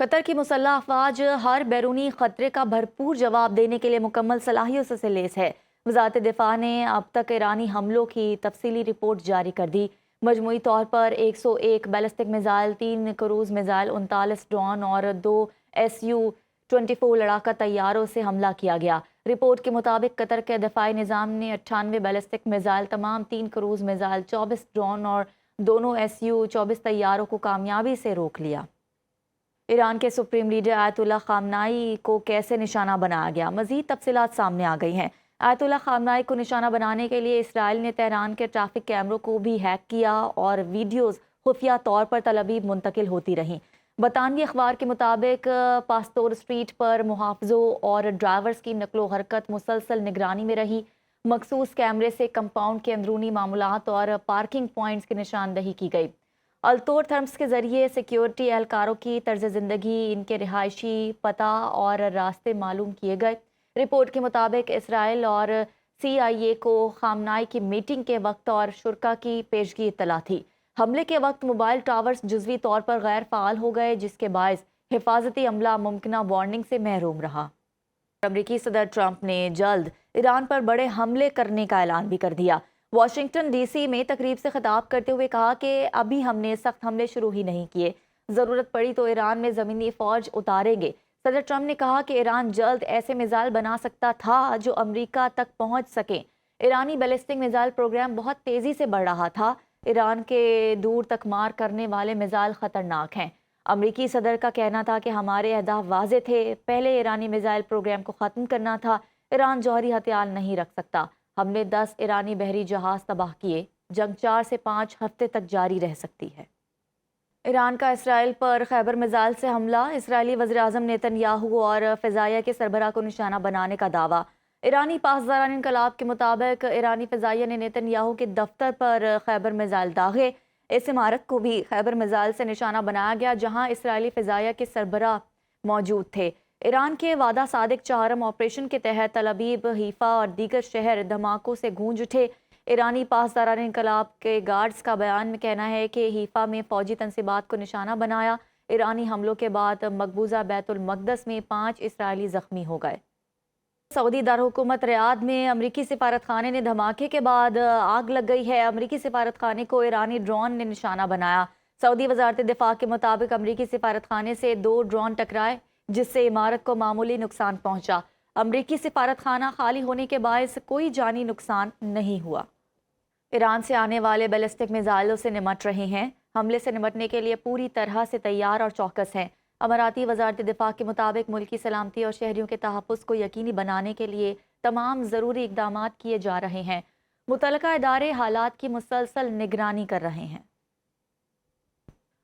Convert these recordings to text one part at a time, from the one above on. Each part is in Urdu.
قطر کی مسلح افواج ہر بیرونی خطرے کا بھرپور جواب دینے کے لیے مکمل صلاحیتوں سے لیس ہے۔ وزارت دفاع نے اب تک ایرانی حملوں کی تفصیلی رپورٹ جاری کر دی۔ مجموعی طور پر 101 ballistic missile, 3 cruise missile, 39 drone اور 2 Su-24 لڑاکا طیاروں سے حملہ کیا گیا۔ رپورٹ کے مطابق قطر کے دفاعی نظام نے 98 بیلسٹک میزائل، تمام 3 کروز میزائل، 24 ڈرون اور دونوں Su-24 طیاروں کو کامیابی سے روک لیا۔ ایران کے سپریم لیڈر آیت اللہ خامنائی کو کیسے نشانہ بنایا گیا؟ مزید تفصیلات سامنے آ گئی ہیں۔ آیت اللہ خامنائی کو نشانہ بنانے کے لیے اسرائیل نے تہران کے ٹریفک کیمروں کو بھی ہیک کیا اور ویڈیوز خفیہ طور پر تل ابیب منتقل ہوتی رہیں۔ برطانوی اخبار کے مطابق پاستور اسٹریٹ پر محافظوں اور ڈرائیورز کی نقل و حرکت مسلسل نگرانی میں رہی۔ مخصوص کیمرے سے کمپاؤنڈ کے اندرونی معاملات اور پارکنگ پوائنٹس کی نشاندہی کی گئی۔ التور تھرمس کے ذریعے سیکیورٹی اہلکاروں کی طرز زندگی، ان کے رہائشی پتہ اور راستے معلوم کیے گئے۔ رپورٹ کے مطابق اسرائیل اور CIA کو خامنائی کی میٹنگ کے وقت اور شرکاء کی پیشگی اطلاع تھی۔ حملے کے وقت موبائل ٹاورز جزوی طور پر غیر فعال ہو گئے، جس کے باعث حفاظتی عملہ ممکنہ وارننگ سے محروم رہا۔ امریکی صدر ٹرمپ نے جلد ایران پر بڑے حملے کرنے کا اعلان بھی کر دیا۔ واشنگٹن DC میں تقریب سے خطاب کرتے ہوئے کہا کہ ابھی ہم نے سخت حملے شروع ہی نہیں کیے، ضرورت پڑی تو ایران میں زمینی فوج اتاریں گے۔ صدر ٹرمپ نے کہا کہ ایران جلد ایسے میزائل بنا سکتا تھا جو امریکہ تک پہنچ سکیں۔ ایرانی بیلسٹک میزائل پروگرام بہت تیزی سے بڑھ رہا تھا۔ ایران کے دور تک مار کرنے والے میزائل خطرناک ہیں۔ امریکی صدر کا کہنا تھا کہ ہمارے اہداف واضح تھے، پہلے ایرانی میزائل پروگرام کو ختم کرنا تھا۔ ایران جوہری ہتھیار نہیں رکھ سکتا۔ ہم نے 10 ایرانی بحری جہاز تباہ کیے۔ جنگ 4 سے 5 ہفتے تک جاری رہ سکتی ہے۔ ایران کا اسرائیل پر خیبر میزائل سے حملہ، اسرائیلی وزیراعظم نیتن یاہو اور فضائیہ کے سربراہ کو نشانہ بنانے کا دعویٰ۔ ایرانی پاسداران انقلاب کے مطابق ایرانی فضائیہ نے نیتن یاہو کے دفتر پر خیبر میزائل داغے۔ اس عمارت کو بھی خیبر میزائل سے نشانہ بنایا گیا جہاں اسرائیلی فضائیہ کے سربراہ موجود تھے۔ ایران کے وعدہ صادق چہارم آپریشن کے تحت تل ابیب، حیفا اور دیگر شہر دھماکوں سے گونج اٹھے۔ ایرانی پاسداران انقلاب کے گارڈز کا بیان میں کہنا ہے کہ حیفا میں فوجی تنصیبات کو نشانہ بنایا۔ ایرانی حملوں کے بعد مقبوضہ بیت المقدس میں 5 اسرائیلی زخمی ہو گئے۔ سعودی دارالحکومت ریاض میں امریکی سفارت خانے نے دھماکے کے بعد آگ لگ گئی ہے۔ امریکی سفارت خانے کو ایرانی ڈرون نے نشانہ بنایا۔ سعودی وزارت دفاع کے مطابق امریکی سفارت خانے سے 2 ڈرون ٹکرائے جس سے عمارت کو معمولی نقصان پہنچا۔ امریکی سفارت خانہ خالی ہونے کے باعث کوئی جانی نقصان نہیں ہوا۔ ایران سے آنے والے بیلسٹک میزائلوں سے نمٹ رہے ہیں۔ حملے سے نمٹنے کے لیے پوری طرح سے تیار اور چوکس ہیں۔ اماراتی وزارت دفاع کے مطابق ملکی سلامتی اور شہریوں کے تحفظ کو یقینی بنانے کے لیے تمام ضروری اقدامات کیے جا رہے ہیں۔ متعلقہ ادارے حالات کی مسلسل نگرانی کر رہے ہیں۔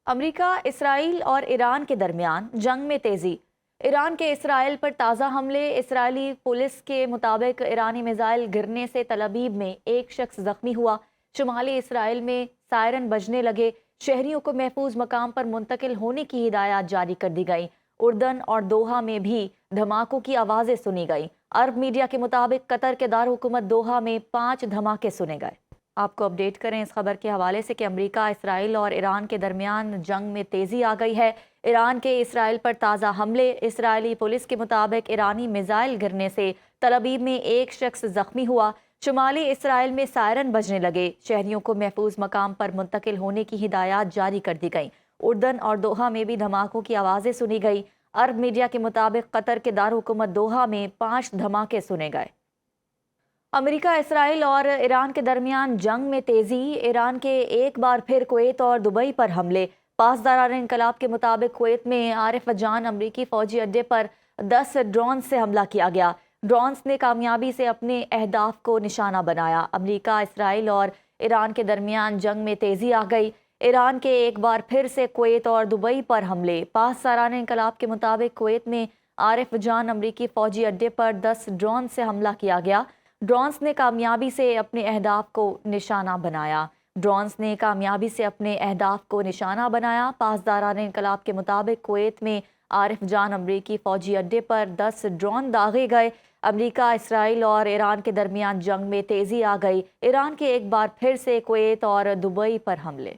امریکہ، اسرائیل اور ایران کے درمیان جنگ میں تیزی۔ ایران کے اسرائیل پر تازہ حملے۔ اسرائیلی پولیس کے مطابق ایرانی میزائل گرنے سے تل ابیب میں ایک شخص زخمی ہوا۔ شمالی اسرائیل میں سائرن بجنے لگے۔ شہریوں کو محفوظ مقام پر منتقل ہونے کی ہدایات جاری کر دی گئیں۔ اردن اور دوحہ میں بھی دھماکوں کی آوازیں سنی گئیں۔ عرب میڈیا کے مطابق قطر کے دارالحکومت دوحہ میں 5 دھماکے سنے گئے۔ آپ کو اپڈیٹ کریں اس خبر کے حوالے سے کہ امریکہ، اسرائیل اور ایران کے درمیان جنگ میں تیزی آ گئی ہے۔ ایران کے اسرائیل پر تازہ حملے۔ اسرائیلی پولیس کے مطابق ایرانی میزائل گرنے سے تل ابیب میں ایک شخص زخمی ہوا۔ شمالی اسرائیل میں سائرن بجنے لگے۔ شہریوں کو محفوظ مقام پر منتقل ہونے کی ہدایات جاری کر دی گئیں۔ اردن اور دوحہ میں بھی دھماکوں کی آوازیں سنی گئی۔ عرب میڈیا کے مطابق قطر کے دارالحکومت دوحہ میں 5 دھماکے سنے گئے۔ امریکہ، اسرائیل اور ایران کے درمیان جنگ میں تیزی۔ ایران کے ایک بار پھر کویت اور دبئی پر حملے۔ پاسداران انقلاب کے مطابق کویت میں عارف جان امریکی فوجی اڈے پر 10 ڈرون سے حملہ کیا گیا۔ ڈرونز نے کامیابی سے اپنے اہداف کو نشانہ بنایا۔ امریکہ، اسرائیل اور ایران کے درمیان جنگ میں تیزی آ گئی۔ ایران کے ایک بار پھر سے کویت اور دبئی پر حملے۔ پاسداران انقلاب کے مطابق کویت میں عارف جان امریکی فوجی اڈے پر 10 ڈرون سے حملہ کیا گیا۔ ڈرونز نے کامیابی سے اپنے اہداف کو نشانہ بنایا۔ پاسداران انقلاب کے مطابق کویت میں عارف جان امریکی فوجی اڈے پر 10 ڈرون داغے گئے۔ امریکہ، اسرائیل اور ایران کے درمیان جنگ میں تیزی آ گئی۔ ایران کے ایک بار پھر سے کویت اور دبئی پر حملے۔